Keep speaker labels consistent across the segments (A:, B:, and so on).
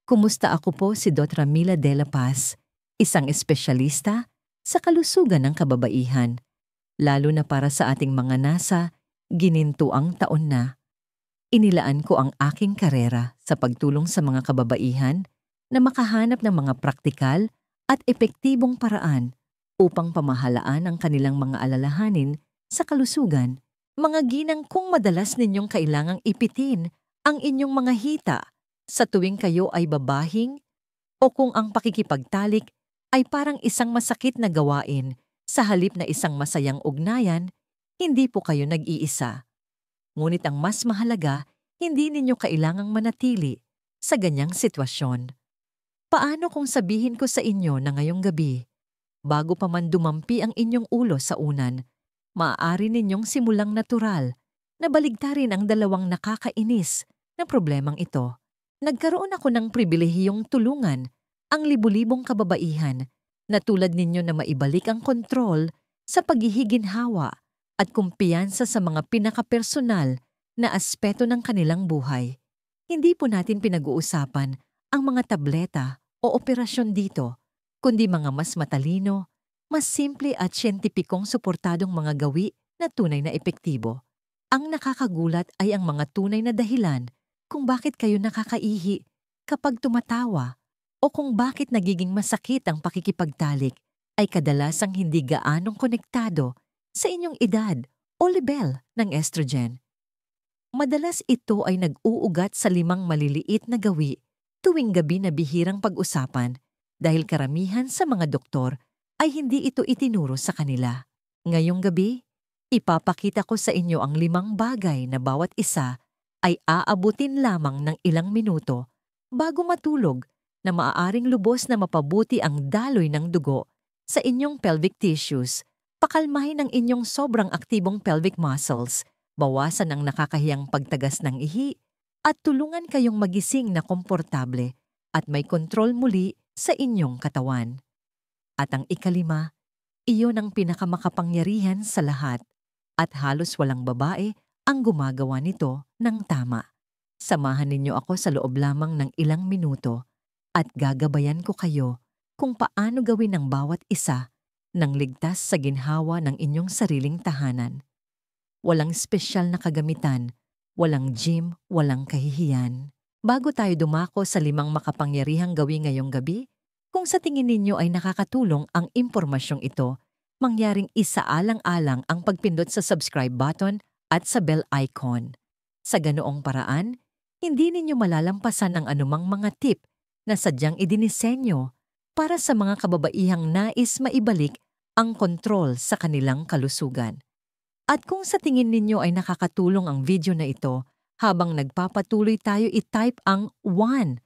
A: Kumusta? Ako po si Dr. Mila de la Paz, isang espesyalista sa kalusugan ng kababaihan, lalo na para sa ating mga nasa ginintuang taon na. Inilaan ko ang aking karera sa pagtulong sa mga kababaihan na makahanap ng mga praktikal at epektibong paraan upang pamahalaan ang kanilang mga alalahanin sa kalusugan. Mga ginang, kung madalas ninyong kailangang ipitin ang inyong mga hita sa tuwing kayo ay babahing o kung ang pakikipagtalik ay parang isang masakit na gawain sa halip na isang masayang ugnayan, hindi po kayo nag-iisa. Ngunit ang mas mahalaga, hindi ninyo kailangang manatili sa ganyang sitwasyon. Paano kung sabihin ko sa inyo na ngayong gabi, bago pa man dumampi ang inyong ulo sa unan, maaari ninyong simulang natural na baligtarin ang dalawang nakakainis na problemang ito. Nagkaroon ako ng pribilehiyong tulungan ang libu-libong kababaihan na tulad ninyo na maibalik ang kontrol sa paghihiginhawa at kumpiyansa sa mga pinakapersonal na aspeto ng kanilang buhay. Hindi po natin pinag-uusapan ang mga tableta o operasyon dito, kundi mga mas matalino, mas simple at siyentipikong suportadong mga gawi na tunay na epektibo. Ang nakakagulat ay ang mga tunay na dahilan kung bakit kayo nakakaihi kapag tumatawa o kung bakit nagiging masakit ang pakikipagtalik ay kadalasang hindi gaanong konektado sa inyong edad o level ng estrogen. Madalas ito ay nag-uugat sa 5 maliliit na gawi tuwing gabi na bihirang pag-usapan dahil karamihan sa mga doktor ay hindi ito itinuro sa kanila. Ngayong gabi, ipapakita ko sa inyo ang 5 bagay na bawat isa ay aabutin lamang ng ilang minuto bago matulog na maaaring lubos na mapabuti ang daloy ng dugo sa inyong pelvic tissues, pakalmahin ang inyong sobrang aktibong pelvic muscles, bawasan ang nakakahiyang pagtagas ng ihi, at tulungan kayong magising na komportable at may kontrol muli sa inyong katawan. At ang ika-5, iyon ang pinakamakapangyarihan sa lahat at halos walang babae ang gumagawa nito ng tama. Samahan ninyo ako sa loob lamang ng ilang minuto at gagabayan ko kayo kung paano gawin ang bawat isa ng ligtas sa ginhawa ng inyong sariling tahanan. Walang espesyal na kagamitan, walang gym, walang kahihiyan. Bago tayo dumako sa 5 makapangyarihang gawin ngayong gabi, kung sa tingin ninyo ay nakakatulong ang impormasyong ito, mangyaring isaalang-alang ang pagpindot sa subscribe button at sa bell icon. Sa ganoong paraan, hindi ninyo malalampasan ang anumang mga tip na sadyang idinisenyo para sa mga kababaihang nais maibalik ang kontrol sa kanilang kalusugan. At kung sa tingin ninyo ay nakakatulong ang video na ito, habang nagpapatuloy tayo, i-type ang 1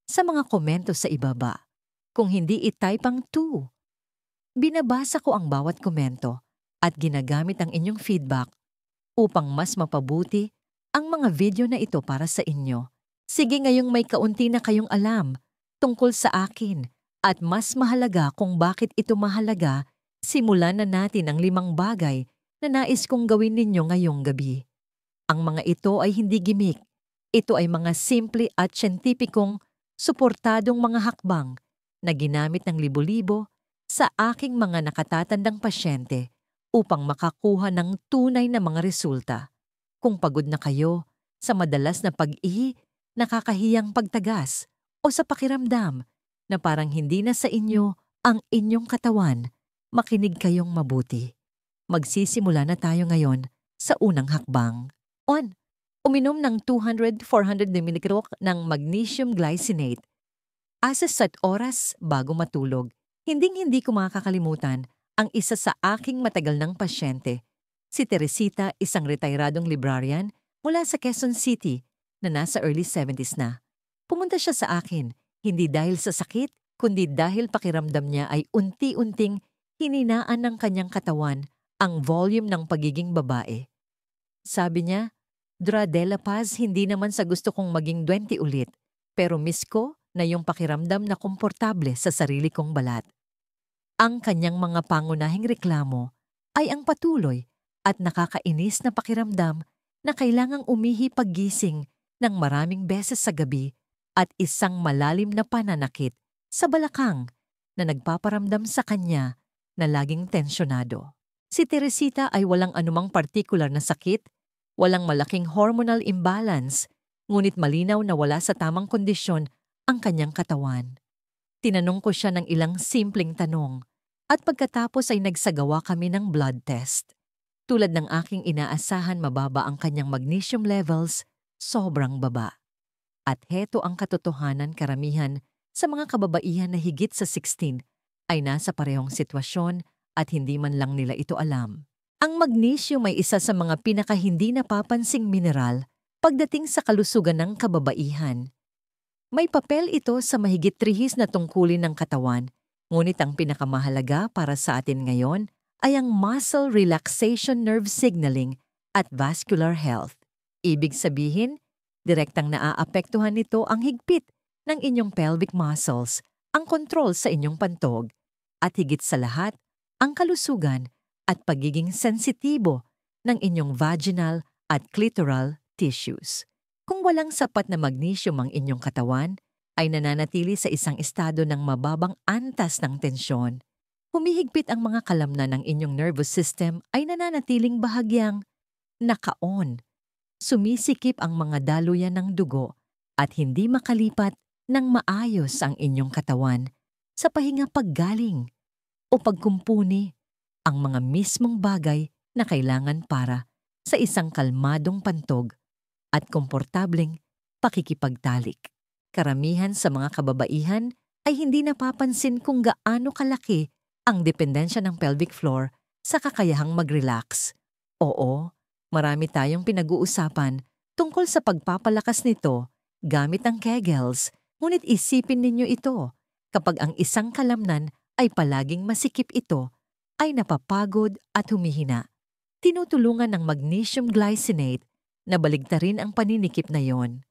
A: sa mga komento sa ibaba. Kung hindi, i-type ang 2. Binabasa ko ang bawat komento at ginagamit ang inyong feedback upang mas mapabuti ang mga video na ito para sa inyo. Sige, ngayong may kaunti na kayong alam tungkol sa akin at mas mahalaga kung bakit ito mahalaga, simulan na natin ang 5 bagay na nais kong gawin ninyo ngayong gabi. Ang mga ito ay hindi gimmick. Ito ay mga simple at siyentipikong suportadong mga hakbang na ginamit ng libo-libo sa aking mga nakatatandang pasyente upang makakuha ng tunay na mga resulta. Kung pagod na kayo sa madalas na pag-ihi, nakakahiyang pagtagas o sa pakiramdam na parang hindi na sa inyo ang inyong katawan, makinig kayong mabuti. Magsisimula na tayo ngayon sa unang hakbang. 1. Uminom ng 200-400 ml ng magnesium glycinate. Asat oras bago matulog. Hinding-hindi ko makakalimutan ang isa sa aking matagal ng pasyente, si Teresita, isang retiradong librarian mula sa Quezon City na nasa early 70s na. Pumunta siya sa akin, hindi dahil sa sakit, kundi dahil pakiramdam niya ay unti-unting hininaan ng kanyang katawan ang volume ng pagiging babae. Sabi niya, Dra de la Paz, hindi naman sa gusto kong maging 20 ulit, pero miss ko na yung pakiramdam na komportable sa sarili kong balat. Ang kanyang mga pangunahing reklamo ay ang patuloy at nakakainis na pakiramdam na kailangang umihi paggising ng maraming beses sa gabi at isang malalim na pananakit sa balakang na nagpaparamdam sa kanya na laging tensyonado. Si Teresita ay walang anumang partikular na sakit, walang malaking hormonal imbalance, ngunit malinaw na wala sa tamang kondisyon ang kanyang katawan. Tinanong ko siya ng ilang simpleng tanong at pagkatapos ay nagsagawa kami ng blood test. Tulad ng aking inaasahan, mababa ang kanyang magnesium levels, sobrang baba. At heto ang katotohanan, karamihan sa mga kababaihan na higit sa 16 ay nasa parehong sitwasyon at hindi man lang nila ito alam. Ang magnesium ay isa sa mga pinakahindi napapansing mineral pagdating sa kalusugan ng kababaihan. May papel ito sa mahigit 3 na tungkulin ng katawan, ngunit ang pinakamahalaga para sa atin ngayon ay ang muscle relaxation, nerve signaling at vascular health. Ibig sabihin, direktang naaapektuhan nito ang higpit ng inyong pelvic muscles, ang kontrol sa inyong pantog, at higit sa lahat, ang kalusugan at pagiging sensitibo ng inyong vaginal at clitoral tissues. Kung walang sapat na magnesium ang inyong katawan, ay nananatili sa isang estado ng mababang antas ng tensyon. Humihigpit ang mga kalamnan ng inyong nervous system ay nananatiling bahagyang naka-on. Sumisikip ang mga daluyan ng dugo at hindi makalipat ng maayos ang inyong katawan sa pahinga paggaling o pagkumpuni, ang mga mismong bagay na kailangan para sa isang kalmadong pantog at komportableng pakikipagtalik. Karamihan sa mga kababaihan ay hindi napapansin kung gaano kalaki ang dependensya ng pelvic floor sa kakayahang mag-relax. Oo, marami tayong pinag-uusapan tungkol sa pagpapalakas nito gamit ang Kegels, ngunit isipin ninyo ito, kapag ang isang kalamnan ay palaging masikip, ito ay napapagod at humihina. Tinutulungan ng magnesium glycinate na baligtarin ang paninikip na yon.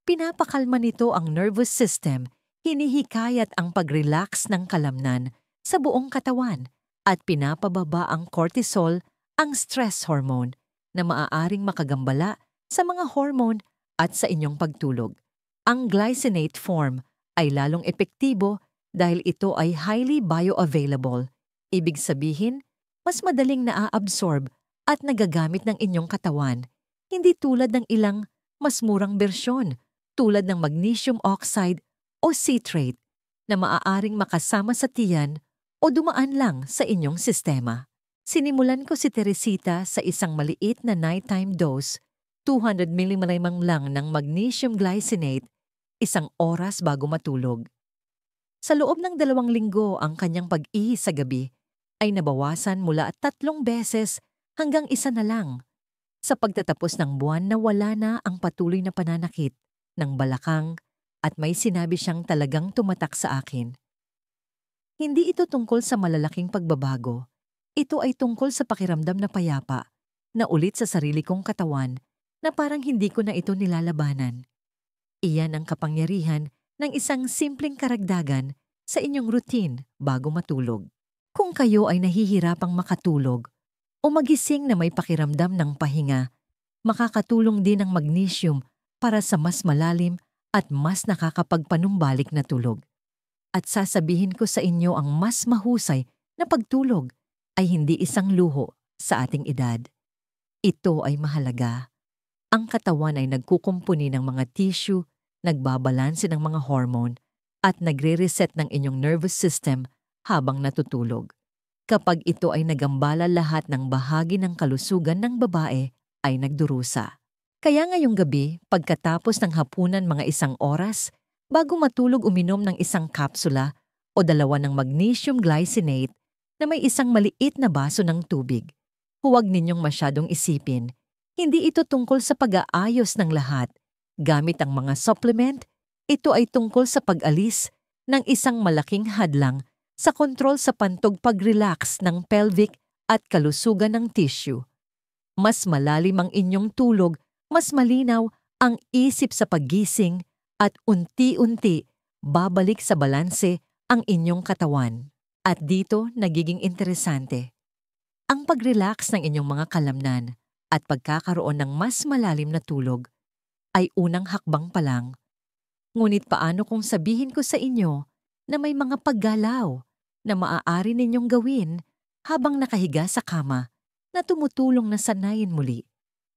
A: Pinapakalma nito ang nervous system, hinihikayat ang pag-relax ng kalamnan sa buong katawan at pinapababa ang cortisol, ang stress hormone, na maaaring makagambala sa mga hormone at sa inyong pagtulog. Ang glycinate form ay lalong epektibo dahil ito ay highly bioavailable. Ibig sabihin, mas madaling naa-absorb at nagagamit ng inyong katawan, hindi tulad ng ilang mas murang bersyon tulad ng magnesium oxide o citrate na maaaring makasama sa tiyan o dumaan lang sa inyong sistema. Sinimulan ko si Teresita sa isang maliit na nighttime dose, 200 mg lang ng magnesium glycinate, 1 oras bago matulog. Sa loob ng 2 linggo, ang kanyang pag-ihi sa gabi ay nabawasan mula 3 beses hanggang 1 na lang. Sa pagtatapos ng buwan, nawala na ang patuloy na pananakit ng balakang at may sinabi siyang talagang tumatak sa akin. Hindi ito tungkol sa malalaking pagbabago. Ito ay tungkol sa pakiramdam na payapa, na ulit sa sarili kong katawan, na parang hindi ko na ito nilalabanan. Iyan ang kapangyarihan ng isang simpleng karagdagan sa inyong routine bago matulog. Kung kayo ay nahihirapang makatulog o magising na may pakiramdam ng pahinga, makakatulong din ang magnesium para sa mas malalim at mas nakakapagpanumbalik na tulog. At sasabihin ko sa inyo, ang mas mahusay na pagtulog ay hindi isang luho sa ating edad. Ito ay mahalaga. Ang katawan ay nagkukumpuni ng mga tissue, nagbabalanse ng mga hormone, at nagre-reset ng inyong nervous system habang natutulog. Kapag ito ay nagambala, lahat ng bahagi ng kalusugan ng babae ay nagdurusa. Kaya ngayong gabi, pagkatapos ng hapunan mga 1 oras, bago matulog, uminom ng 1 kapsula o 2 ng magnesium glycinate na may 1 maliit na baso ng tubig. Huwag ninyong masyadong isipin. Hindi ito tungkol sa pag-aayos ng lahat. Gamit ang mga supplement, ito ay tungkol sa pag-alis ng isang malaking hadlang sa kontrol sa pantog, pag-relax ng pelvic at kalusugan ng tissue. Mas malalim ang inyong tulog, mas malinaw ang isip sa paggising, at unti-unti babalik sa balanse ang inyong katawan. At dito nagiging interesante. Ang pag-relax ng inyong mga kalamnan at pagkakaroon ng mas malalim na tulog ay unang hakbang pa lang. Ngunit paano kung sabihin ko sa inyo na may mga paggalaw na maaari ninyong gawin habang nakahiga sa kama na tumutulong na sanayin muli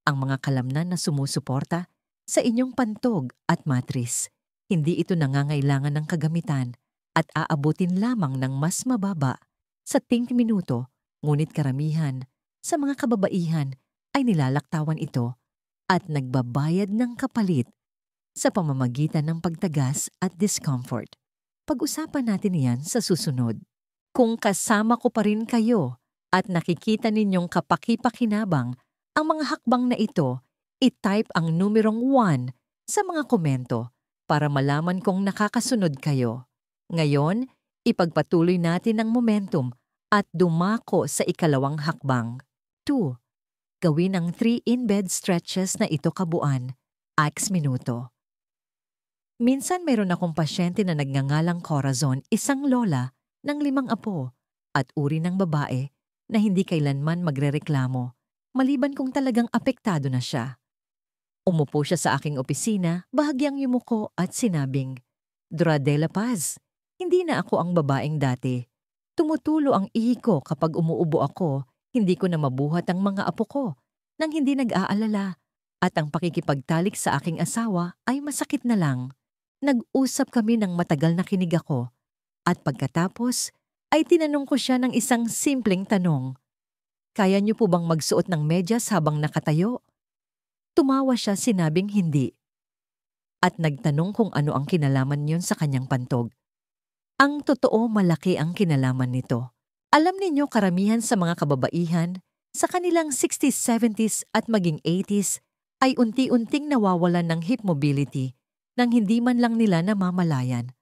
A: ang mga kalamnan na sumusuporta sa inyong pantog at matris. Hindi ito nangangailangan ng kagamitan at aabutin lamang ng mas mababa sa 10 minuto, ngunit karamihan sa mga kababaihan ay nilalaktawan ito at nagbabayad ng kapalit sa pamamagitan ng pagtagas at discomfort. Pag-usapan natin yan sa susunod. Kung kasama ko pa rin kayo at nakikita ninyong kapaki-pakinabang ang mga hakbang na ito, i-type ang numerong 1 sa mga komento para malaman kong nakakasunod kayo. Ngayon, ipagpatuloy natin ang momentum at dumako sa ikalawang hakbang. 2. Gawin ang 3 in-bed stretches na ito kabuuan, 6 minuto. Minsan mayroon akong pasyente na nagngangalang Corazon, isang lola ng 5 apo at uri ng babae na hindi kailanman magrereklamo, maliban kung talagang apektado na siya. Umupo siya sa aking opisina, bahagyang yumuko at sinabing, "Dra de la Paz, hindi na ako ang babaeng dati. Tumutulo ang ihi ko kapag umuubo ako, hindi ko na mabuhat ang mga apo ko nang hindi nag-aalala at ang pakikipagtalik sa aking asawa ay masakit na lang." Nag-usap kami ng matagal na kinig ako at pagkatapos ay tinanong ko siya ng isang simpleng tanong. "Kaya niyo po bang magsuot ng medyas habang nakatayo?" Tumawa siya, sinabing hindi. At nagtanong kung ano ang kinalaman niyon sa kanyang pantog. Ang totoo, malaki ang kinalaman nito. Alam ninyo, karamihan sa mga kababaihan sa kanilang 60s, 70s at maging 80s ay unti-unting nawawalan ng hip mobility nang hindi man lang nila namamalayan.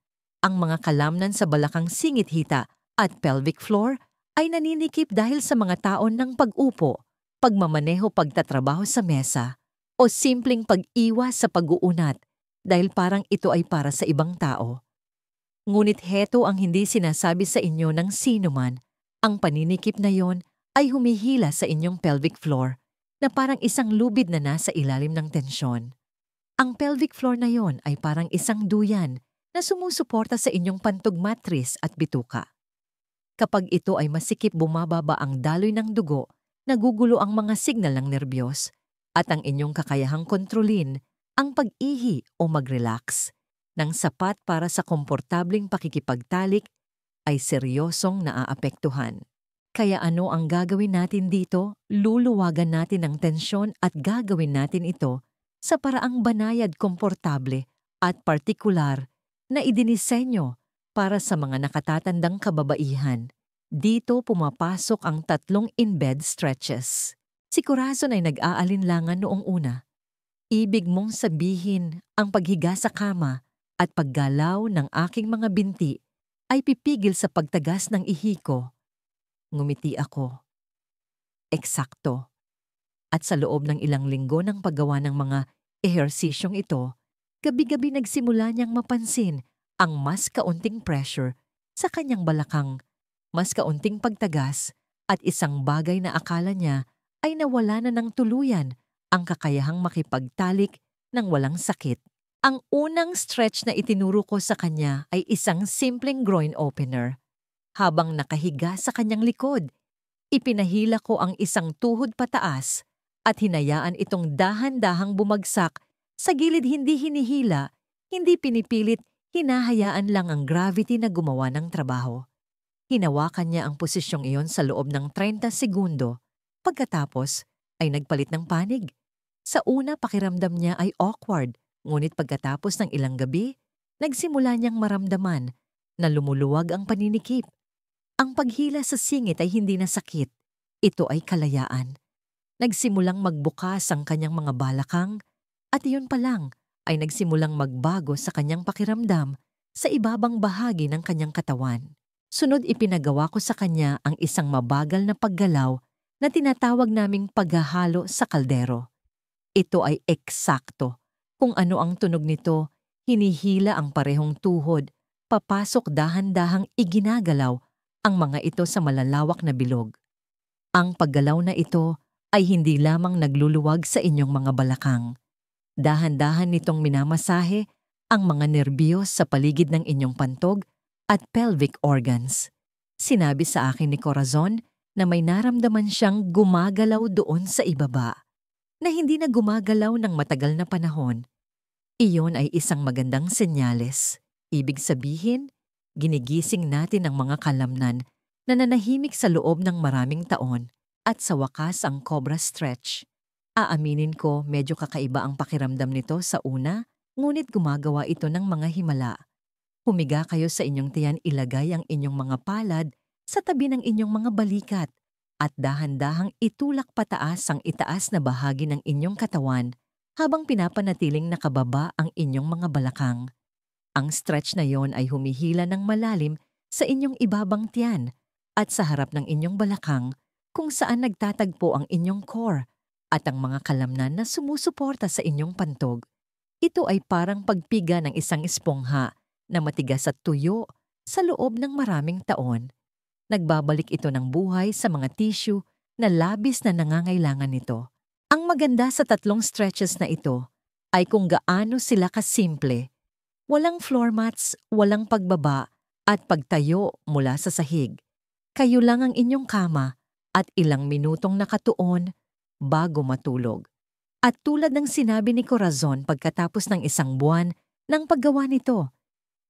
A: Ang mga kalamnan sa balakang singit-hita at pelvic floor ay naninikip dahil sa mga taon ng pag-upo, pagmamaneho, pagtatrabaho sa mesa, o simpleng pag-iwas sa pag-uunat dahil parang ito ay para sa ibang tao. Ngunit heto ang hindi sinasabi sa inyo ng sino man. Ang paninikip na yon ay humihila sa inyong pelvic floor na parang isang lubid na nasa ilalim ng tensyon. Ang pelvic floor na yon ay parang isang duyan na sumusuporta sa inyong pantog, matris at bituka. Kapag ito ay masikip, bumababa ang daloy ng dugo, nagugulo ang mga signal ng nerbiyos, at ang inyong kakayahang kontrolin ang pag-ihi o mag-relax ng sapat para sa komportableng pakikipagtalik ay seryosong naaapektuhan. Kaya ano ang gagawin natin dito? Luluwagan natin ang tensyon at gagawin natin ito sa paraang banayad, komportable at partikular na idinisenyo para sa mga nakatatandang kababaihan. Dito pumapasok ang 3 in-bed stretches. Si Corazon ay nag-aalinlangan noong una. Ibig mong sabihin ang paghiga sa kama at paggalaw ng aking mga binti ay pipigil sa pagtagas ng ihi ko. Ngumiti ako. Eksakto. At sa loob ng ilang linggo ng paggawa ng mga ehersisyong ito, gabi-gabi nagsimula niyang mapansin ang mas kaunting pressure sa kanyang balakang, mas kaunting pagtagas, at isang bagay na akala niya ay nawala na ng tuluyan, ang kakayahang makipagtalik ng walang sakit. Ang unang stretch na itinuro ko sa kanya ay isang simpleng groin opener. Habang nakahiga sa kanyang likod, ipinahila ko ang isang tuhod pataas at hinayaan itong dahan-dahang bumagsak sa gilid, hindi hinihila, hindi pinipilit, hinahayaan lang ang gravity na gumawa ng trabaho. Hinawakan niya ang posisyong iyon sa loob ng 30 segundo. Pagkatapos ay nagpalit ng panig. Sa una, pakiramdam niya ay awkward, ngunit pagkatapos ng ilang gabi, nagsimula niyang maramdaman na lumuluwag ang paninikip. Ang paghila sa singit ay hindi na sakit. Ito ay kalayaan. Nagsimulang magbukas ang kanyang mga balakang at iyon pa lang ay nagsimulang magbago sa kanyang pakiramdam sa ibabang bahagi ng kanyang katawan. Sunod, ipinagawa ko sa kanya ang isang mabagal na paggalaw na tinatawag naming paghahalo sa kaldero. Ito ay eksakto. Kung ano ang tunog nito, hinihila ang parehong tuhod, papasok dahan-dahang iginagalaw ang mga ito sa malalawak na bilog. Ang paggalaw na ito ay hindi lamang nagluluwag sa inyong mga balakang. Dahan-dahan nitong minamasahe ang mga nerbiyos sa paligid ng inyong pantog at pelvic organs. Sinabi sa akin ni Corazon na may naramdaman siyang gumagalaw doon sa ibaba, na hindi na gumagalaw ng matagal na panahon. Iyon ay isang magandang senyales. Ibig sabihin, ginigising natin ang mga kalamnan na nanahimik sa loob ng maraming taon at sa wakas ang cobra stretch. Aaminin ko medyo kakaiba ang pakiramdam nito sa una, ngunit gumagawa ito ng mga himala. Humiga kayo sa inyong tiyan, ilagay ang inyong mga palad sa tabi ng inyong mga balikat at dahan-dahang itulak pataas ang itaas na bahagi ng inyong katawan habang pinapanatiling nakababa ang inyong mga balakang. Ang stretch na yon ay humihila ng malalim sa inyong ibabang tiyan at sa harap ng inyong balakang kung saan nagtatagpo ang inyong core at ang mga kalamnan na sumusuporta sa inyong pantog. Ito ay parang pagpiga ng isang espongha na matigas at tuyo sa loob ng maraming taon. Nagbabalik ito ng buhay sa mga tissue na labis na nangangailangan nito. Ang maganda sa tatlong stretches na ito ay kung gaano sila kasimple. Walang floor mats, walang pagbaba at pagtayo mula sa sahig. Kayo lang ang inyong kama at ilang minutong nakatuon bago matulog. At tulad ng sinabi ni Corazon pagkatapos ng 1 buwan ng paggawa nito,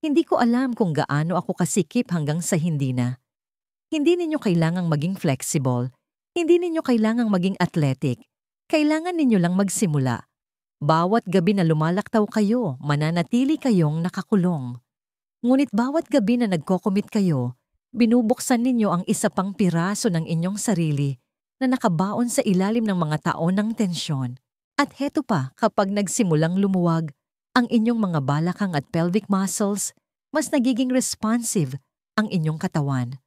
A: hindi ko alam kung gaano ako kasikip hanggang sa hindi na. Hindi ninyo kailangang maging flexible. Hindi ninyo kailangang maging athletic. Kailangan ninyo lang magsimula. Bawat gabi na lumalaktaw kayo, mananatili kayong nakakulong. Ngunit bawat gabi na nagko-commit kayo, binubuksan ninyo ang isa pang piraso ng inyong sarili na nakabaon sa ilalim ng mga taon ng tensyon. At heto pa, kapag nagsimulang lumuwag ang inyong mga balakang at pelvic muscles, mas nagiging responsive ang inyong katawan.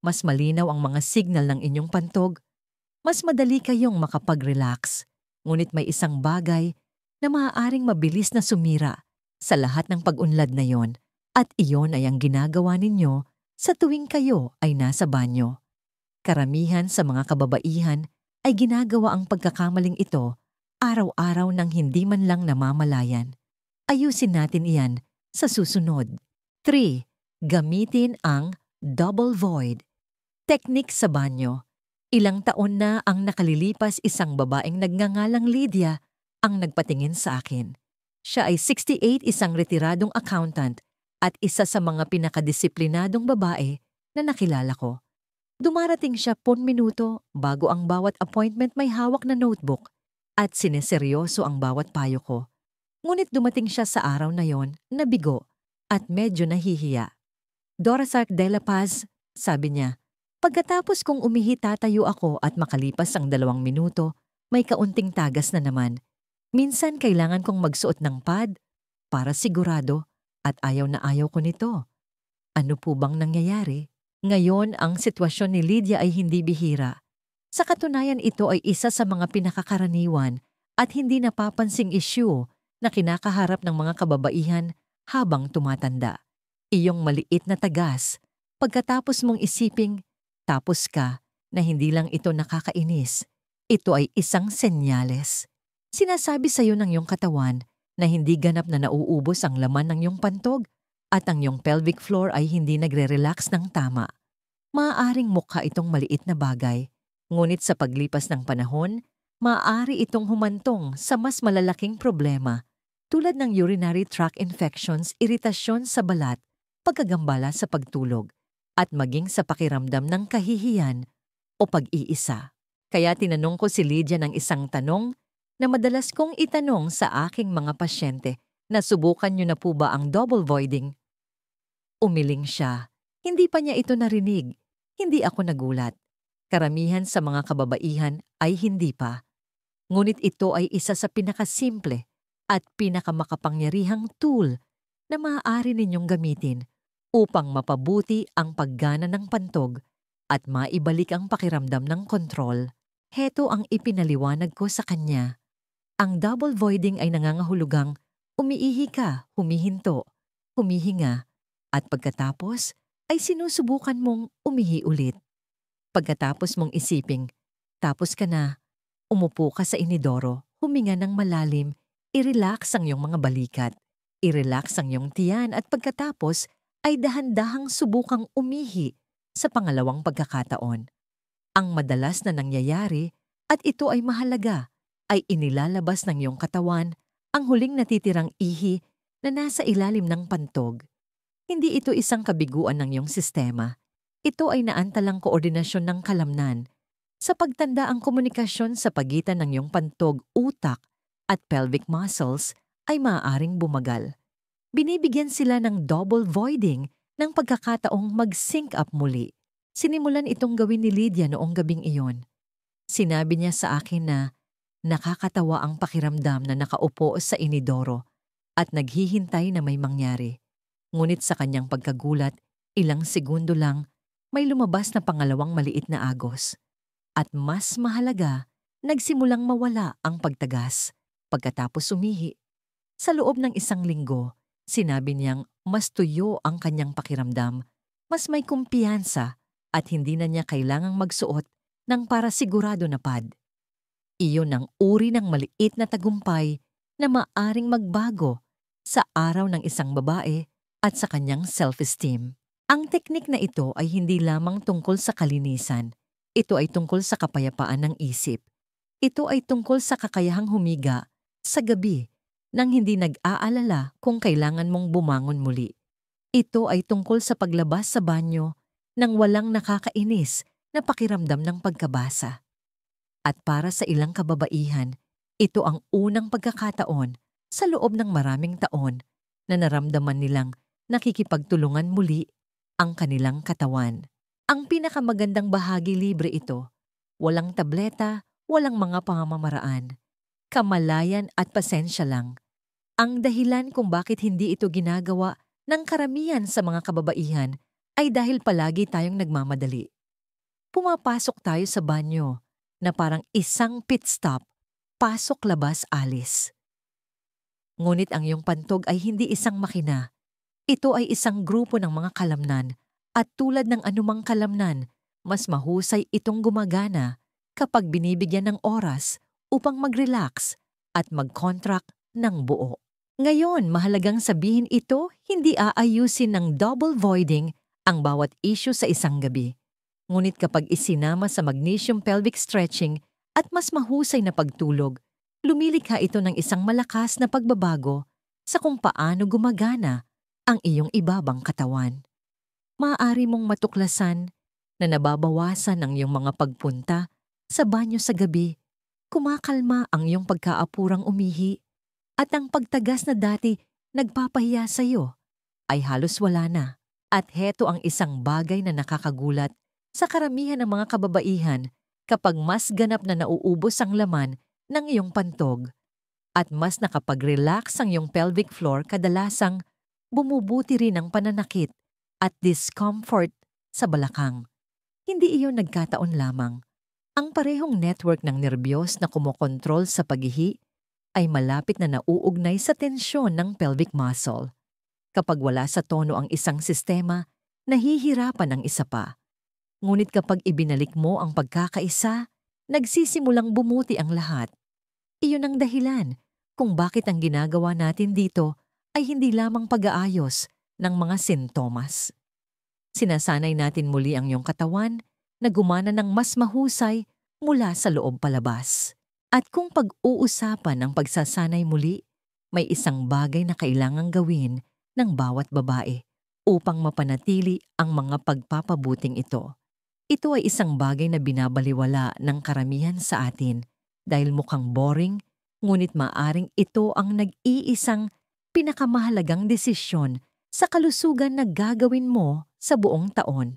A: Mas malinaw ang mga signal ng inyong pantog, mas madali kayong makapag-relax. Ngunit may isang bagay na maaaring mabilis na sumira sa lahat ng pag-unlad na yon, at iyon ay ang ginagawa ninyo sa tuwing kayo ay nasa banyo. Karamihan sa mga kababaihan ay ginagawa ang pagkakamaling ito araw-araw nang hindi man lang namamalayan. Ayusin natin iyan sa susunod. 3. Gamitin ang double void. Teknik sa banyo. Ilang taon na ang nakalilipas, isang babaeng nagngangalang Lydia ang nagpatingin sa akin. Siya ay 68, isang retiradong accountant at isa sa mga pinakadisiplinadong babae na nakilala ko. Dumarating siya 10 minuto bago ang bawat appointment, may hawak na notebook at sineseryoso ang bawat payo ko. Ngunit dumating siya sa araw na yon, nabigo at medyo nahihiya. Dorasark de la Paz, sabi niya, pagkatapos kong umihi tatayo ako at makalipas ang 2 minuto, may kaunting tagas na naman. Minsan kailangan kong magsuot ng pad para sigurado at ayaw na ayaw ko nito. Ano po bang nangyayari? Ngayon ang sitwasyon ni Lydia ay hindi bihira. Sa katunayan, ito ay isa sa mga pinakakaraniwan at hindi napapansing issue na kinakaharap ng mga kababaihan habang tumatanda. Iyong maliit na tagas, pagkatapos mong isiping, tapos ka, na hindi lang ito nakakainis. Ito ay isang senyales. Sinasabi sa iyo ng iyong katawan na hindi ganap na nauubos ang laman ng iyong pantog at ang iyong pelvic floor ay hindi nagre-relax ng tama. Maaaring mukha itong maliit na bagay, ngunit sa paglipas ng panahon, maaari itong humantong sa mas malalaking problema tulad ng urinary tract infections, iritasyon sa balat, pagkagambala sa pagtulog, at maging sa pakiramdam ng kahihiyan o pag-iisa. Kaya tinanong ko si Lydia ng isang tanong na madalas kong itanong sa aking mga pasyente, na subukan niyo na po ba ang double voiding? Umiling siya. Hindi pa niya ito narinig. Hindi ako nagulat. Karamihan sa mga kababaihan ay hindi pa. Ngunit ito ay isa sa pinakasimple at pinakamakapangyarihang tool na maaari ninyong gamitin upang mapabuti ang paggana ng pantog at maibalik ang pakiramdam ng kontrol. Heto ang ipinaliwanag ko sa kanya. Ang double voiding ay nangangahulugang umiihi ka, humihinto, humihinga, at pagkatapos ay sinusubukan mong umihi ulit. Pagkatapos mong isiping, tapos ka na, umupo ka sa inidoro, huminga ng malalim, i-relax ang iyong mga balikat. I-relax ang iyong tiyan at pagkatapos ay dahan-dahang subukang umihi sa pangalawang pagkakataon. Ang madalas na nangyayari at ito ay mahalaga ay inilalabas ng iyong katawan ang huling natitirang ihi na nasa ilalim ng pantog. Hindi ito isang kabiguan ng iyong sistema. Ito ay naantalang koordinasyon ng kalamnan sa pagtanda ang komunikasyon sa pagitan ng iyong pantog, utak at pelvic muscles ay maaaring bumagal. Binibigyan sila ng double voiding ng pagkakataong mag-sync up muli. Sinimulan itong gawin ni Lydia noong gabing iyon. Sinabi niya sa akin na nakakatawa ang pakiramdam na nakaupo sa inidoro at naghihintay na may mangyari. Ngunit sa kanyang pagkagulat, ilang segundo lang, may lumabas na pangalawang maliit na agos. At mas mahalaga, nagsimulang mawala ang pagtagas pagkatapos umihi. Sa loob ng isang linggo, sinabi niyang mas tuyo ang kanyang pakiramdam, mas may kumpiyansa at hindi na niya kailangang magsuot ng para sigurado na pad. Iyon ang uri ng maliit na tagumpay na maaring magbago sa araw ng isang babae at sa kanyang self-esteem. Ang teknik na ito ay hindi lamang tungkol sa kalinisan. Ito ay tungkol sa kapayapaan ng isip. Ito ay tungkol sa kakayahang humiga sa gabi nang hindi nag-aalala kung kailangan mong bumangon muli. Ito ay tungkol sa paglabas sa banyo nang walang nakakainis na pakiramdam ng pagkabasa. At para sa ilang kababaihan, ito ang unang pagkakataon sa loob ng maraming taon na naramdaman nilang nakikipagtulungan muli ang kanilang katawan. Ang pinakamagandang bahagi, libre ito. Walang tableta, walang mga pamamaraan. Kamalayan at pasensya lang. Ang dahilan kung bakit hindi ito ginagawa ng karamihan sa mga kababaihan ay dahil palagi tayong nagmamadali. Pumapasok tayo sa banyo na parang isang pit stop, pasok labas alis. Ngunit ang iyong pantog ay hindi isang makina. Ito ay isang grupo ng mga kalamnan at tulad ng anumang kalamnan, mas mahusay itong gumagana kapag binibigyan ng oras upang mag-relax at mag-contract ng buo. Ngayon, mahalagang sabihin ito, hindi aayusin ng double voiding ang bawat issue sa isang gabi. Ngunit kapag isinama sa magnesium pelvic stretching at mas mahusay na pagtulog, lumilikha ito ng isang malakas na pagbabago sa kung paano gumagana ang iyong ibabang katawan. Maaari mong matuklasan na nababawasan ang iyong mga pagpunta sa banyo sa gabi, kumakalma ang iyong pagkaapurang umihi, at ang pagtagas na dati nagpapahiya sa iyo ay halos wala na. At heto ang isang bagay na nakakagulat sa karamihan ng mga kababaihan kapag mas ganap na nauubos ang laman ng iyong pantog at mas nakapag-relax ang iyong pelvic floor, kadalasang bumubuti rin ang pananakit at discomfort sa balakang. Hindi iyon nagkataon lamang. Ang parehong network ng nerbiyos na kumokontrol sa paghihi ay malapit na nauugnay sa tensyon ng pelvic muscle. Kapag wala sa tono ang isang sistema, nahihirapan ang isa pa. Ngunit kapag ibinalik mo ang pagkakaisa, nagsisimulang bumuti ang lahat. Iyon ang dahilan kung bakit ang ginagawa natin dito ay hindi lamang pag-aayos ng mga sintomas. Sinasanay natin muli ang iyong katawan na gumana ng mas mahusay mula sa loob palabas. At kung pag-uusapan ang pagsasanay muli, may isang bagay na kailangang gawin ng bawat babae upang mapanatili ang mga pagpapabuting ito. Ito ay isang bagay na binabaliwala ng karamihan sa atin dahil mukhang boring, ngunit maaring ito ang nag-iisang pinakamahalagang desisyon sa kalusugan na gagawin mo sa buong taon.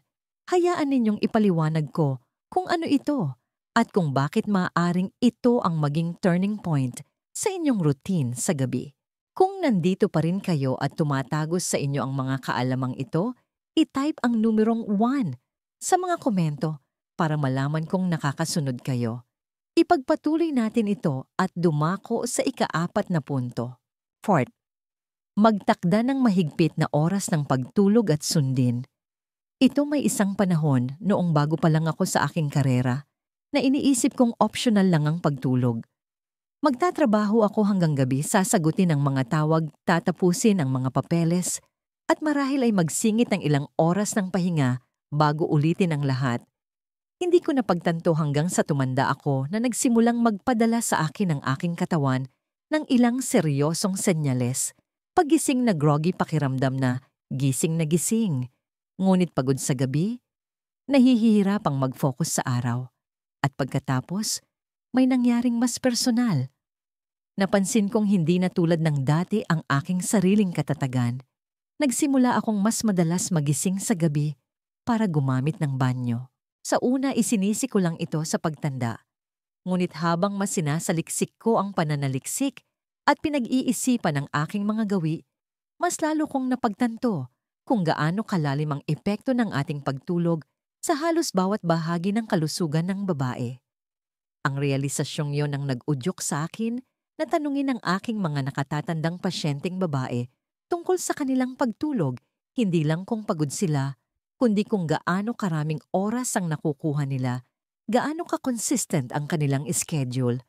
A: Hayaan ninyong ipaliwanag ko kung ano ito at kung bakit maaaring ito ang maging turning point sa inyong routine sa gabi. Kung nandito pa rin kayo at tumatagos sa inyo ang mga kaalamang ito, i-type ang numerong 1 sa mga komento para malaman kung nakakasunod kayo. Ipagpatuloy natin ito at dumako sa ika-4 na punto. 4. Magtakda ng mahigpit na oras ng pagtulog at sundin. Ito may isang panahon noong bago pa lang ako sa aking karera na iniisip kong optional lang ang pagtulog. Magtatrabaho ako hanggang gabi, sasagutin ang mga tawag, tatapusin ang mga papeles, at marahil ay magsingit ng ilang oras ng pahinga bago ulitin ang lahat. Hindi ko napagtanto hanggang sa tumanda ako na nagsimulang magpadala sa akin ang aking katawan ng ilang seryosong senyales. Paggising na groggy, pakiramdam na gising na gising. Ngunit pagod sa gabi, nahihirapang mag-focus sa araw. At pagkatapos, may nangyaring mas personal. Napansin kong hindi na tulad ng dati ang aking sariling katatagan. Nagsimula akong mas madalas magising sa gabi para gumamit ng banyo. Sa una, isinisi ko lang ito sa pagtanda. Ngunit habang mas sinasaliksik ko ang pananaliksik at pinag-iisipan ng aking mga gawi, mas lalo kong napagtanto kung gaano kalalim ang epekto ng ating pagtulog sa halos bawat bahagi ng kalusugan ng babae. Ang realisasyong yon ang nag-udyok sa akin na tanungin ang aking mga nakatatandang pasyenteng babae tungkol sa kanilang pagtulog, hindi lang kung pagod sila, kundi kung gaano karaming oras ang nakukuha nila, gaano ka-consistent ang kanilang schedule,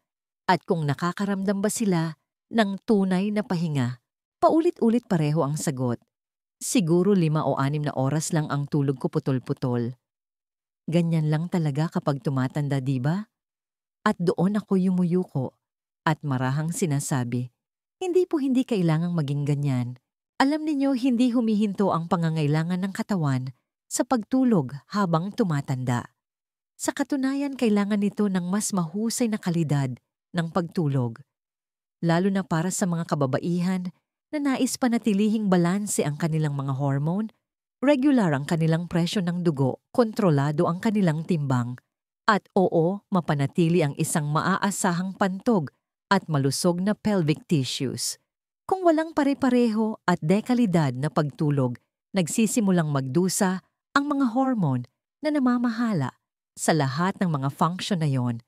A: at kung nakakaramdam ba sila ng tunay na pahinga. Paulit-ulit pareho ang sagot. Siguro 5 o 6 na oras lang ang tulog ko, putol-putol. Ganyan lang talaga kapag tumatanda, diba? At doon ako yumuyuko at marahang sinasabi, hindi kailangang maging ganyan. Alam ninyo, hindi humihinto ang pangangailangan ng katawan sa pagtulog habang tumatanda. Sa katunayan, kailangan nito ng mas mahusay na kalidad ng pagtulog. Lalo na para sa mga kababaihan na nais panatilihing balanse ang kanilang mga hormone, regular ang kanilang presyo ng dugo, kontrolado ang kanilang timbang, at mapanatili ang isang maaasahang pantog at malusog na pelvic tissues. Kung walang pare-pareho at dekalidad na pagtulog, nagsisimulang magdusa ang mga hormone na namamahala sa lahat ng mga function na yon.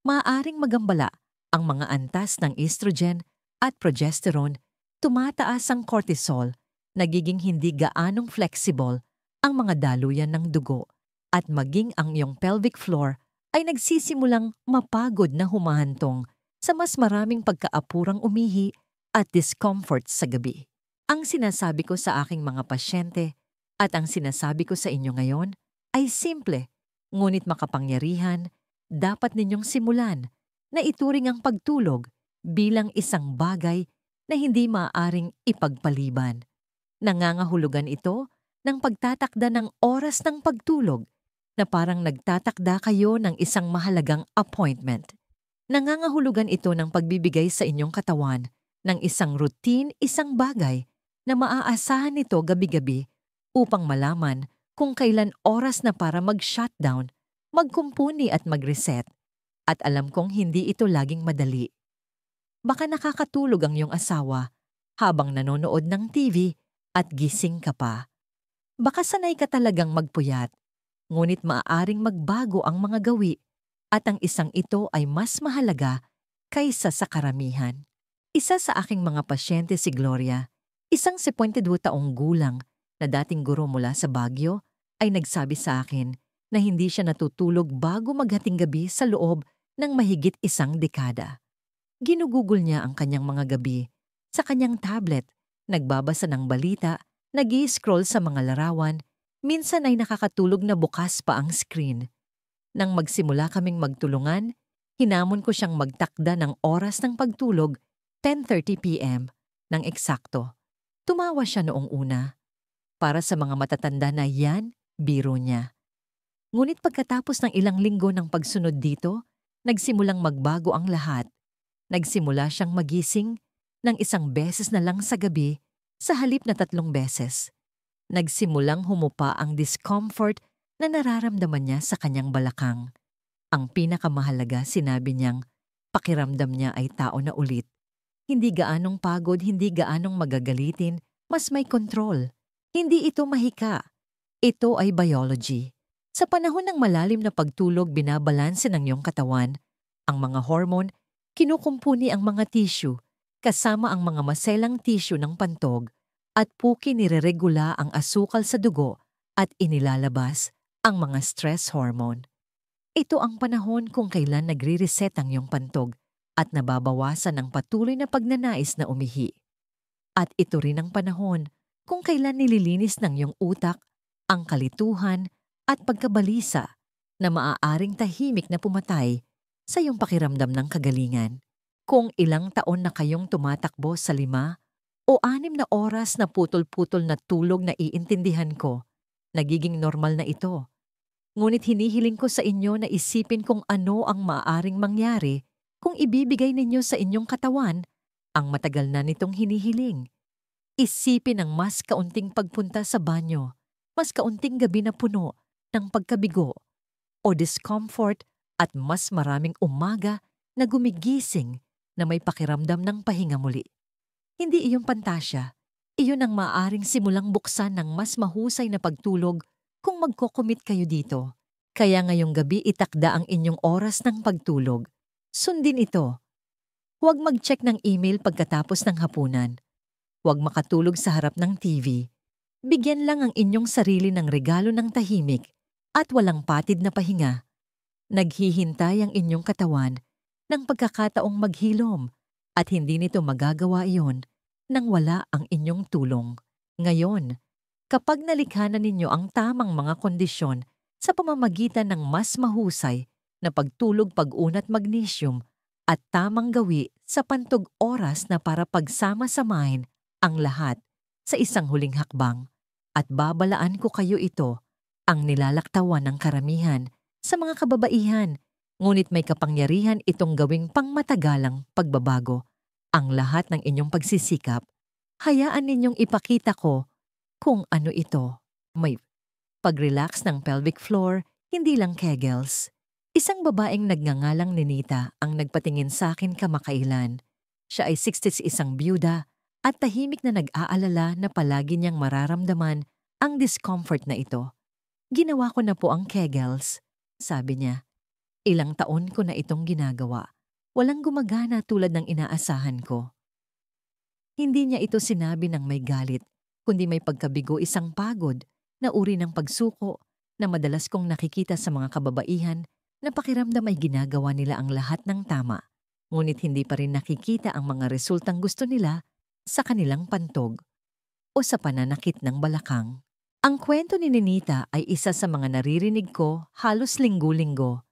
A: Maaaring magambala ang mga antas ng estrogen at progesterone, tumataas ang cortisol, nagiging hindi gaanong flexible ang mga daluyan ng dugo, at maging ang iyong pelvic floor ay nagsisimulang mapagod na humahantong sa mas maraming pagkaapurang umihi at discomfort sa gabi. Ang sinasabi ko sa aking mga pasyente at ang sinasabi ko sa inyo ngayon ay simple, ngunit makapangyarihan. Dapat ninyong simulan na ituring ang pagtulog bilang isang bagay na hindi maaaring ipagpaliban. Nangangahulugan ito ng pagtatakda ng oras ng pagtulog na parang nagtatakda kayo ng isang mahalagang appointment. Nangangahulugan ito ng pagbibigay sa inyong katawan ng isang routine, isang bagay na maaasahan nito gabi-gabi upang malaman kung kailan oras na para mag-shutdown, magkumpuni at mag-reset. At alam kong hindi ito laging madali. Baka nakakatulog ang iyong asawa habang nanonood ng TV at gising ka pa. Baka sanay ka talagang magpuyat, ngunit maaaring magbago ang mga gawi at ang isang ito ay mas mahalaga kaysa sa karamihan. Isa sa aking mga pasyente si Gloria, isang 52 taong gulang na dating guro mula sa Baguio, ay nagsabi sa akin na hindi siya natutulog bago maghating gabi sa loob ng mahigit 1 dekada. Ginugugol niya ang kanyang mga gabi sa kanyang tablet, nagbabasa ng balita, nag-i-scroll sa mga larawan, minsan ay nakakatulog na bukas pa ang screen. Nang magsimula kaming magtulungan, hinamon ko siyang magtakda ng oras ng pagtulog, 10:30 p.m. ng eksakto. Tumawa siya noong una. Para sa mga matatanda na yan, biro niya. Ngunit pagkatapos ng ilang linggo ng pagsunod dito, nagsimulang magbago ang lahat. Nagsimula siyang magising ng 1 beses na lang sa gabi sa halip na 3 beses. Nagsimulang humupa ang discomfort na nararamdaman niya sa kanyang balakang. Ang pinakamahalaga, sinabi niyang, pakiramdam niya ay tao na ulit. Hindi gaanong pagod, hindi gaanong magagalitin, mas may kontrol. Hindi ito mahika. Ito ay biology. Sa panahon ng malalim na pagtulog, binabalanse ng iyong katawan. Ang mga hormone, kinukumpuni ang mga tissue, kasama ang mga maselang tissue ng pantog, at puki nireregula ang asukal sa dugo at inilalabas ang mga stress hormone. Ito ang panahon kung kailan nagre-reset ang iyong pantog at nababawasan ng patuloy na pagnanais na umihi. At ito rin ang panahon kung kailan nililinis ng iyong utak ang kalituhan at pagkabalisa na maaaring tahimik na pumatay sa iyong pakiramdam ng kagalingan. Kung ilang taon na kayong tumatakbo sa 5 o 6 na oras na putol-putol na tulog na iintindihan ko, nagiging normal na ito. Ngunit hinihiling ko sa inyo na isipin kung ano ang maaaring mangyari kung ibibigay ninyo sa inyong katawan ang matagal na nitong hinihiling. Isipin ang mas kaunting pagpunta sa banyo, mas kaunting gabi na puno ng pagkabigo o discomfort at mas maraming umaga na gumigising na may pakiramdam ng pahinga muli. Hindi iyon pantasya, iyon ang maaaring simulang buksan ng mas mahusay na pagtulog kung magko-commit kayo dito. Kaya ngayong gabi itakda ang inyong oras ng pagtulog. Sundin ito. Huwag mag-check ng email pagkatapos ng hapunan. Huwag makatulog sa harap ng TV. Bigyan lang ang inyong sarili ng regalo ng tahimik at walang patid na pahinga. Naghihintay ang inyong katawan ng pagkakataong maghilom at hindi nito magagawa iyon nang wala ang inyong tulong. Ngayon, kapag nalikha na ninyo ang tamang mga kondisyon sa pamamagitan ng mas mahusay na pagtulog, pag-unat magnesium at tamang gawi sa pantog oras na para pagsama-samahin ang lahat sa isang huling hakbang, at babalaan ko kayo ito ang nilalaktawan ng karamihan sa mga kababaihan, ngunit may kapangyarihan itong gawing pangmatagalang pagbabago. Ang lahat ng inyong pagsisikap, hayaan ninyong ipakita ko kung ano ito. May pag-relax ng pelvic floor, hindi lang Kegels. Isang babaeng nagngangalang Ninita ang nagpatingin sa akin kamakailan. Siya ay 61 byuda at tahimik na nag-aalala na palagi niyang mararamdaman ang discomfort na ito. Ginawa ko na po ang Kegels, sabi niya. Ilang taon ko na itong ginagawa. Walang gumagana tulad ng inaasahan ko. Hindi niya ito sinabi ng may galit, kundi may pagkabigo, isang pagod na uri ng pagsuko na madalas kong nakikita sa mga kababaihan na pakiramdam ay ginagawa nila ang lahat ng tama, ngunit hindi pa rin nakikita ang mga resultang gusto nila sa kanilang pantog o sa pananakit ng balakang. Ang kwento ni Ninita ay isa sa mga naririnig ko halos linggo-linggo,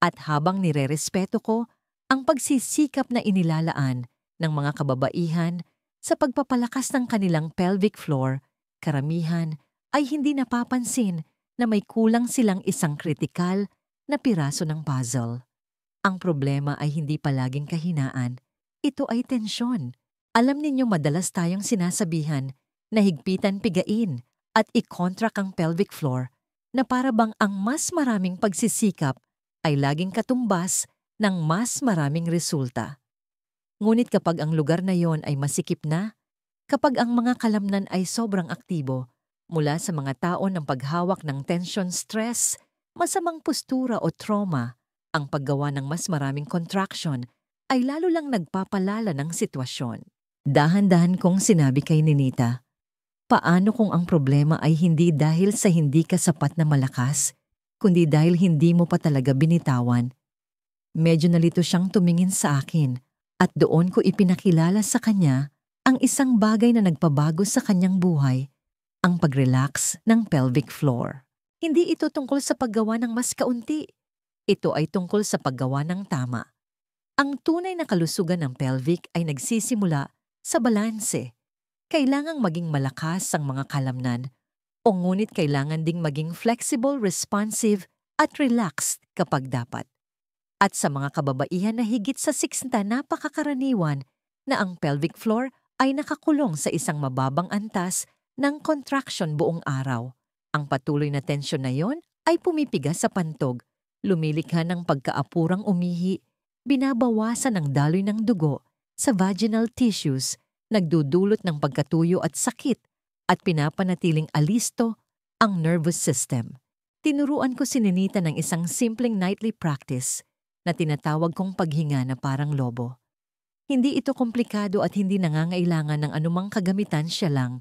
A: at habang nirerespeto ko ang pagsisikap na inilalaan ng mga kababaihan sa pagpapalakas ng kanilang pelvic floor, karamihan ay hindi napapansin na may kulang silang isang kritikal na piraso ng puzzle. Ang problema ay hindi palaging kahinaan. Ito ay tensyon. Alam ninyo, madalas tayong sinasabihan na higpitan, pigain at i-contract ang pelvic floor na para bang ang mas maraming pagsisikap ay laging katumbas ng mas maraming resulta. Ngunit kapag ang lugar na yon ay masikip na, kapag ang mga kalamnan ay sobrang aktibo, mula sa mga tao ng paghawak ng tension, stress, masamang postura o trauma, ang paggawa ng mas maraming contraction ay lalo lang nagpapalala ng sitwasyon. Dahan-dahan kong sinabi kay Ninita, paano kung ang problema ay hindi dahil sa hindi ka sapat na malakas, kundi dahil hindi mo pa talaga binitawan? Medyo nalito siyang tumingin sa akin at doon ko ipinakilala sa kanya ang isang bagay na nagpabago sa kanyang buhay, ang pag-relax ng pelvic floor. Hindi ito tungkol sa paggawa ng mas kaunti. Ito ay tungkol sa paggawa ng tama. Ang tunay na kalusugan ng pelvic ay nagsisimula sa balanse. Kailangang maging malakas ang mga kalamnan, o ngunit kailangan ding maging flexible, responsive at relaxed kapag dapat. At sa mga kababaihan na higit sa 60, napakakaraniwan na ang pelvic floor ay nakakulong sa isang mababang antas ng contraction buong araw. Ang patuloy na tensyon na yon ay pumipigas sa pantog, lumilikha ng pagkaapurang umihi, binabawasan ang daloy ng dugo sa vaginal tissues, nagdudulot ng pagkatuyo at sakit, at pinapanatiling alisto ang nervous system. Tinuruan ko si Ninita ng isang simpleng nightly practice na tinatawag kong paghinga na parang lobo. Hindi ito komplikado at hindi nangangailangan ng anumang kagamitan, siya lang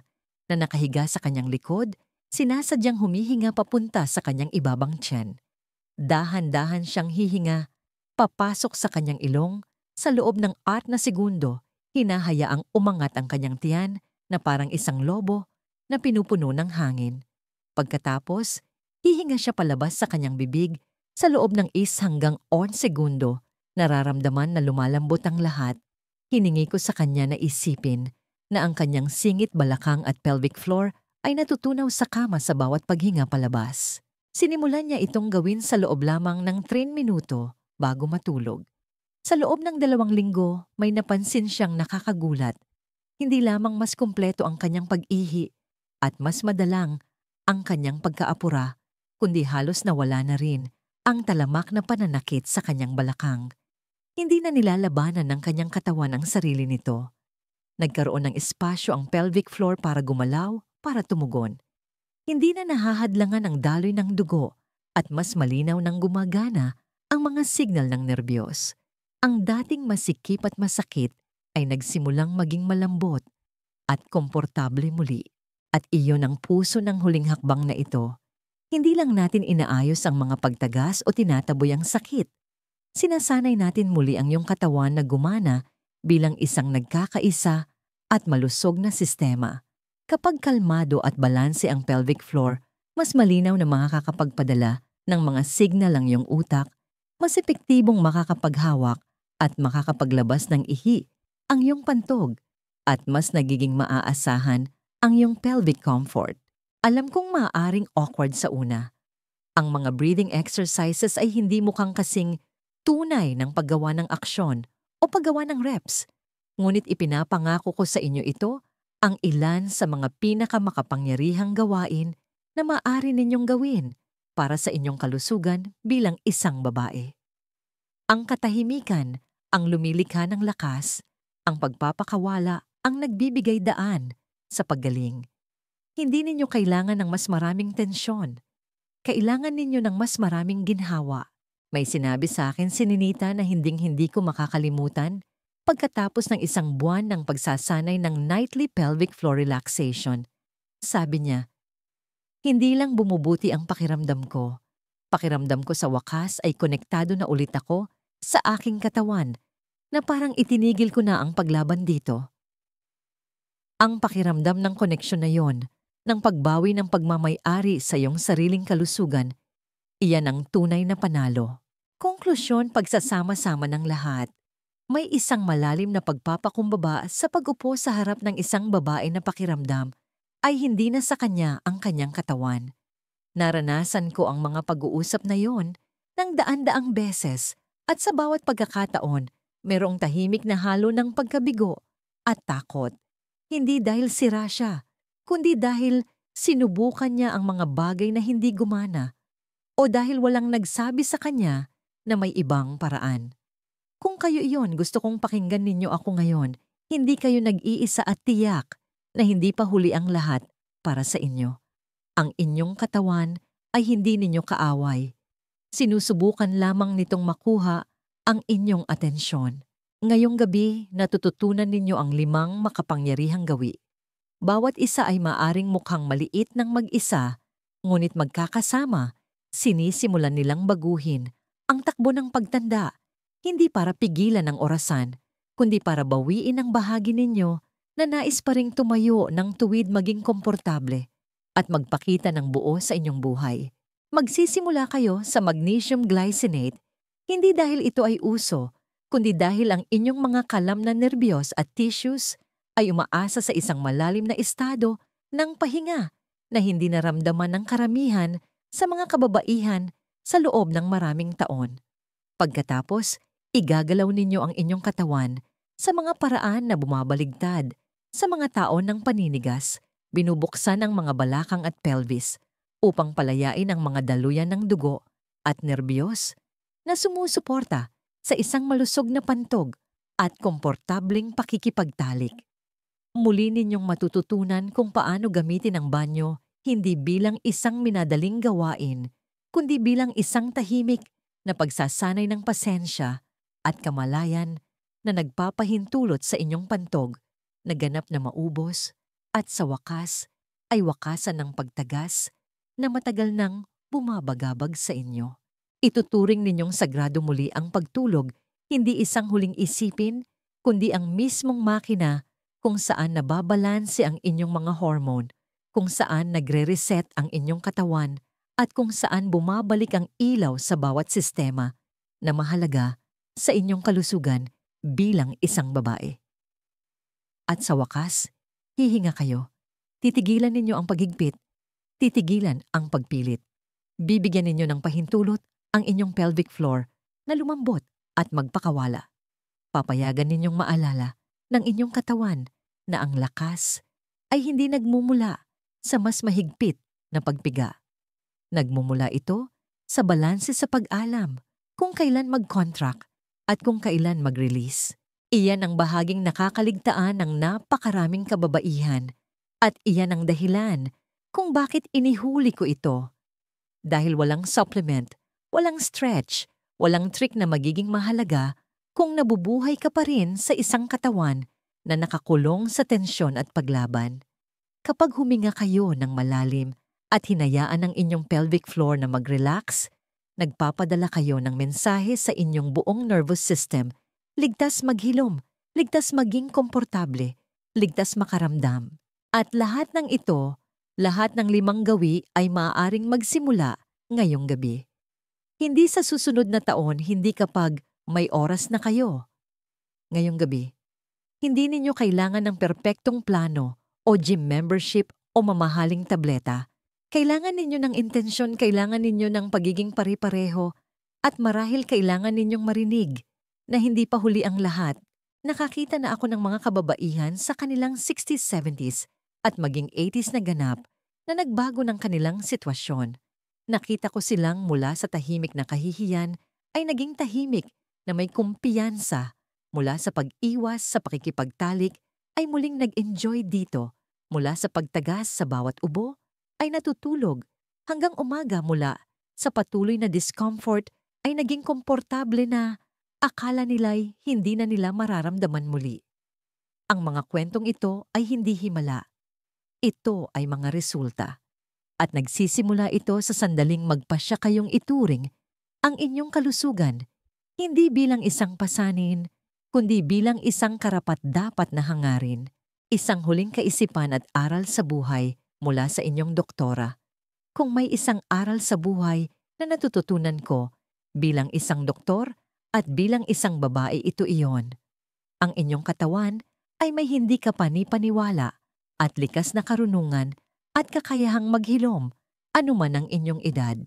A: na nakahiga sa kanyang likod, sinasadyang humihinga papunta sa kanyang ibabang tiyan. Dahan-dahan siyang hihinga, papasok sa kanyang ilong, Sa loob ng 4 na segundo, hinahayaang umangat ang kanyang tiyan na parang isang lobo na pinupuno ng hangin. Pagkatapos, hihinga siya palabas sa kanyang bibig. Sa loob ng 1 hanggang 11 segundo, nararamdaman na lumalambot ang lahat. Hiningi ko sa kanya na isipin na ang kanyang singit, balakang at pelvic floor ay natutunaw sa kama sa bawat paghinga palabas. Sinimulan niya itong gawin sa loob lamang ng 3 minuto bago matulog. Sa loob ng 2 linggo, may napansin siyang nakakagulat. Hindi lamang mas kumpleto ang kanyang pag-ihi at mas madalang ang kanyang pagkaapura, kundi halos nawala na rin ang talamak na pananakit sa kanyang balakang. Hindi na nilalabanan ng kanyang katawan ang sarili nito. Nagkaroon ng espasyo ang pelvic floor para gumalaw, para tumugon. Hindi na nahahadlangan ang daloy ng dugo at mas malinaw nang gumagana ang mga signal ng nerbiyos. Ang dating masikip at masakit ay nagsimulang maging malambot at komportable muli. At iyon ang puso ng huling hakbang na ito. Hindi lang natin inaayos ang mga pagtagas o tinataboy ang sakit. Sinasanay natin muli ang iyong katawan na gumana bilang isang nagkakaisa at malusog na sistema. Kapag kalmado at balanse ang pelvic floor, mas malinaw na makakapagpadala ng mga signal ang iyong utak, mas epektibong makakapaghawak at makakapaglabas ng ihi ang iyong pantog, at mas nagiging maaasahan ang iyong pelvic comfort. Alam kong maaaring awkward sa una. Ang mga breathing exercises ay hindi mukhang kasing tunay ng paggawa ng aksyon o paggawa ng reps. Ngunit ipinapangako ko sa inyo ito, ang ilan sa mga pinakamakapangyarihang gawain na maaari ninyong gawin para sa inyong kalusugan bilang isang babae. Ang katahimikan, ang lumilikha ng lakas, ang pagpapakawala ang nagbibigay daan sa paggaling. Hindi ninyo kailangan ng mas maraming tensyon. Kailangan ninyo ng mas maraming ginhawa. May sinabi sa akin si Ninita na hinding-hindi ko makakalimutan pagkatapos ng 1 buwan ng pagsasanay ng nightly pelvic floor relaxation. Sabi niya, hindi lang bumubuti ang pakiramdam ko. Pakiramdam ko sa wakas ay konektado na ulit ako sa aking katawan na parang itinigil ko na ang paglaban dito. Ang pakiramdam ng koneksyon na yon, ng pagbawi ng pagmamay-ari sa iyong sariling kalusugan, iyan ang tunay na panalo. Konklusyon, pagsasama-sama ng lahat. May isang malalim na pagpapakumbaba sa pag-upo sa harap ng isang babae na pakiramdam ay hindi na sa kanya ang kanyang katawan. Naranasan ko ang mga pag-uusap na yon ng daan-daang beses at sa bawat pagkakataon, merong tahimik na halo ng pagkabigo at takot. Hindi dahil sira siya, kundi dahil sinubukan niya ang mga bagay na hindi gumana o dahil walang nagsabi sa kanya na may ibang paraan. Kung kayo iyon, gusto kong pakinggan ninyo ako ngayon. Hindi kayo nag-iisa at tiyak na hindi pa huli ang lahat para sa inyo. Ang inyong katawan ay hindi ninyo kaaway. Sinusubukan lamang nitong makuha ang inyong atensyon. Ngayong gabi, natututunan ninyo ang 5 makapangyarihang gawi. Bawat isa ay maaring mukhang maliit ng mag-isa, ngunit magkakasama, sinisimulan nilang baguhin ang takbo ng pagtanda, hindi para pigilan ang orasan, kundi para bawiin ang bahagi ninyo na nais pa ring tumayo ng tuwid maging komportable at magpakita ng buo sa inyong buhay. Magsisimula kayo sa magnesium glycinate, hindi dahil ito ay uso, kundi dahil ang inyong mga kalam na nerbiyos at tissues ay umaasa sa isang malalim na estado ng pahinga na hindi naramdaman ng karamihan sa mga kababaihan sa loob ng maraming taon. Pagkatapos, igagalaw ninyo ang inyong katawan sa mga paraan na bumabaligtad sa mga taon ng paninigas, binubuksan ang mga balakang at pelvis upang palayain ang mga daluyan ng dugo at nerbiyos na sumusuporta sa isang malusog na pantog at komportableng pakikipagtalik. Muli ninyong matututunan kung paano gamitin ang banyo hindi bilang isang minadaling gawain, kundi bilang isang tahimik na pagsasanay ng pasensya at kamalayan na nagpapahintulot sa inyong pantog na ganap na maubos at sa wakas ay wakasan ng pagtagas na matagal nang bumabagabag sa inyo. Ituturing ninyong sagrado muli ang pagtulog Hindi isang huling isipin, kundi ang mismong makina kung saan nababalanse ang inyong mga hormone, kung saan nagre-reset ang inyong katawan, at kung saan bumabalik ang ilaw sa bawat sistema na mahalaga sa inyong kalusugan bilang isang babae. At sa wakas, hihinga kayo. Titigilan ninyo ang paghigpit, titigilan ang pagpilit. Bibigyan ninyo ng pahintulot ang inyong pelvic floor na lumambot at magpakawala. Papayagan ninyong maalala ng inyong katawan na ang lakas ay hindi nagmumula sa mas mahigpit na pagpiga. Nagmumula ito sa balanse sa pag-alam kung kailan mag-contract at kung kailan mag-release. Iyan ang bahaging nakakaligtaan ng napakaraming kababaihan at iyan ang dahilan kung bakit inihuli ko ito. Dahil walang supplement, walang stretch, walang trick na magiging mahalaga kung nabubuhay ka pa rin sa isang katawan na nakakulong sa tensyon at paglaban. Kapag huminga kayo ng malalim at hinayaan ang inyong pelvic floor na mag-relax, nagpapadala kayo ng mensahe sa inyong buong nervous system, ligtas maghilom, ligtas maging komportable, ligtas makaramdam. At lahat ng ito, lahat ng 5 gawi ay maaaring magsimula ngayong gabi. Hindi sa susunod na taon, hindi kapag may oras na kayo. Ngayong gabi, hindi ninyo kailangan ng perpektong plano o gym membership o mamahaling tableta. Kailangan ninyo ng intensyon, kailangan ninyo ng pagiging pare-pareho, at marahil kailangan ninyong marinig na hindi pa huli ang lahat. Nakakita na ako ng mga kababaihan sa kanilang 60s, 70s at maging 80s na ganap na nagbago ng kanilang sitwasyon. Nakita ko silang mula sa tahimik na kahihiyan ay naging tahimik na may kumpiyansa. Mula sa pag-iwas sa pakikipagtalik ay muling nag-enjoy dito. Mula sa pagtagas sa bawat ubo ay natutulog hanggang umaga. Mula sa patuloy na discomfort ay naging komportable na akala nila'y hindi na nila mararamdaman muli. Ang mga kwentong ito ay hindi himala. Ito ay mga resulta. At nagsisimula ito sa sandaling magpasya kayong ituring ang inyong kalusugan, hindi bilang isang pasanin, kundi bilang isang karapat-dapat na hangarin, isang huling kaisipan at aral sa buhay mula sa inyong doktora. Kung may isang aral sa buhay na natututunan ko bilang isang doktor at bilang isang babae, ito iyon. Ang inyong katawan ay may hindi kapani-paniwala at likas na karunungan at kakayahang maghilom, anuman ang inyong edad.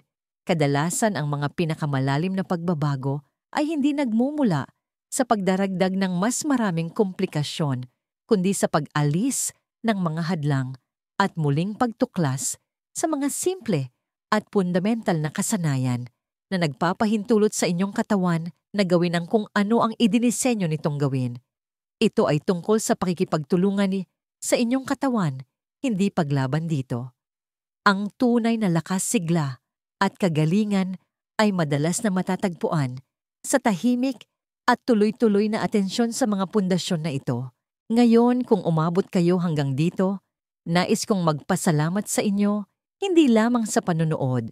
A: Kadalasan ang mga pinakamalalim na pagbabago ay hindi nagmumula sa pagdaragdag ng mas maraming komplikasyon, kundi sa pag-alis ng mga hadlang at muling pagtuklas sa mga simple at fundamental na kasanayan na nagpapahintulot sa inyong katawan na gawin ang kung ano ang idinisenyo nitong gawin. Ito ay tungkol sa pakikipagtulungan sa inyong katawan, hindi paglaban dito. Ang tunay na lakas, sigla at kagalingan ay madalas na matatagpuan sa tahimik at tuloy-tuloy na atensyon sa mga pundasyon na ito. Ngayon, kung umabot kayo hanggang dito, nais kong magpasalamat sa inyo, hindi lamang sa panonood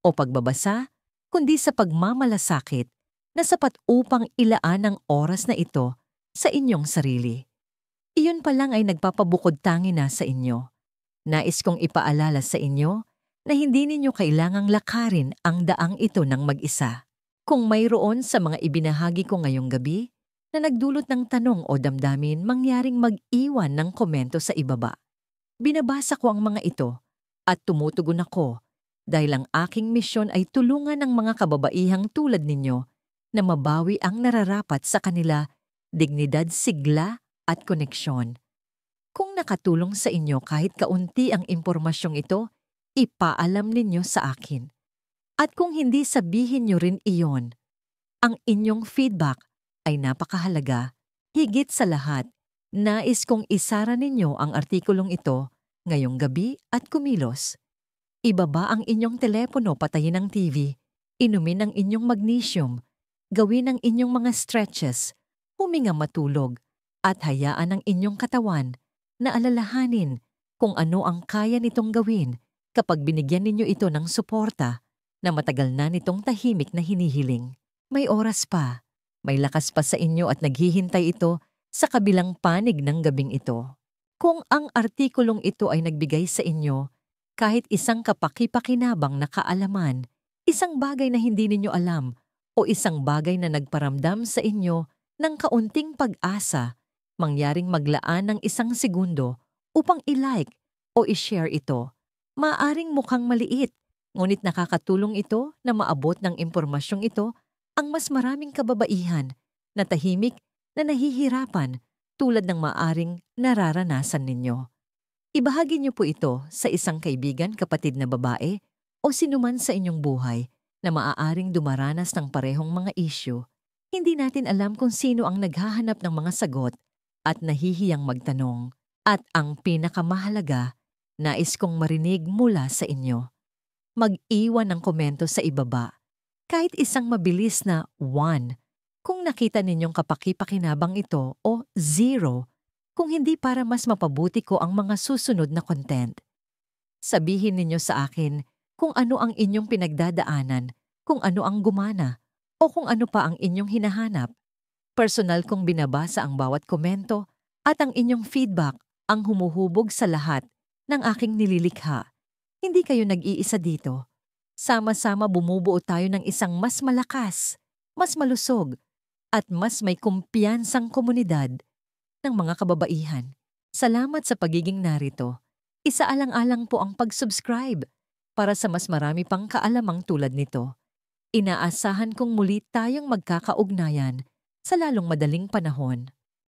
A: o pagbabasa, kundi sa pagmamalasakit na sapat upang ilaan ang oras na ito sa inyong sarili. Iyon pa lang ay nagpapabukod tangi na sa inyo. Nais kong ipaalala sa inyo na hindi ninyo kailangang lakarin ang daang ito ng mag-isa. Kung mayroon sa mga ibinahagi ko ngayong gabi na nagdulot ng tanong o damdamin, mangyaring mag-iwan ng komento sa ibaba. Binabasa ko ang mga ito at tumutugon ako dahil ang aking misyon ay tulungan ng mga kababaihang tulad ninyo na mabawi ang nararapat sa kanila, dignidad, sigla at koneksyon. Kung nakatulong sa inyo kahit kaunti ang impormasyong ito, ipaalam ninyo sa akin. At kung hindi, sabihin nyo rin iyon. Ang inyong feedback ay napakahalaga. Higit sa lahat, nais kong isara ninyo ang artikulong ito ngayong gabi at kumilos. Ibaba ang inyong telepono, patayin ang TV, inumin ang inyong magnesium, gawin ang inyong mga stretches, huminga, matulog, at hayaan ang inyong katawan na alalahanin kung ano ang kaya nitong gawin kapag binigyan ninyo ito ng suporta na matagal na nitong tahimik na hinihiling. May oras pa. May lakas pa sa inyo at naghihintay ito sa kabilang panig ng gabing ito. Kung ang artikulong ito ay nagbigay sa inyo, kahit isang kapaki-pakinabang na kaalaman, isang bagay na hindi ninyo alam, o isang bagay na nagparamdam sa inyo ng kaunting pag-asa, mangyaring maglaan ng 1 segundo upang i-like o i-share ito. Maaring mukhang maliit, ngunit nakakatulong ito na maabot ng impormasyong ito ang mas maraming kababaihan na tahimik na nahihirapan tulad ng maaring nararanasan ninyo. Ibahagi niyo po ito sa isang kaibigan, kapatid na babae o sinuman sa inyong buhay na maaaring dumaranas ng parehong mga isyu. Hindi natin alam kung sino ang naghahanap ng mga sagot at nahihiyang magtanong. At ang pinakamahalaga, nais kong marinig mula sa inyo. Mag-iwan ng komento sa ibaba. Kahit isang mabilis na 1 kung nakita ninyong kapaki-pakinabang ito o 0 kung hindi, para mas mapabuti ko ang mga susunod na content. Sabihin ninyo sa akin kung ano ang inyong pinagdadaanan, kung ano ang gumana, o kung ano pa ang inyong hinahanap. Personal kong binabasa ang bawat komento at ang inyong feedback ang humuhubog sa lahat ng aking nililikha. Hindi kayo nag-iisa dito. Sama-sama bumubuo tayo ng isang mas malakas, mas malusog, at mas may kumpiyansang komunidad ng mga kababaihan. Salamat sa pagiging narito. Isaalang-alang po ang pag-subscribe para sa mas marami pang kaalamang tulad nito. Inaasahan kong muli tayong magkakaugnayan sa lalong madaling panahon.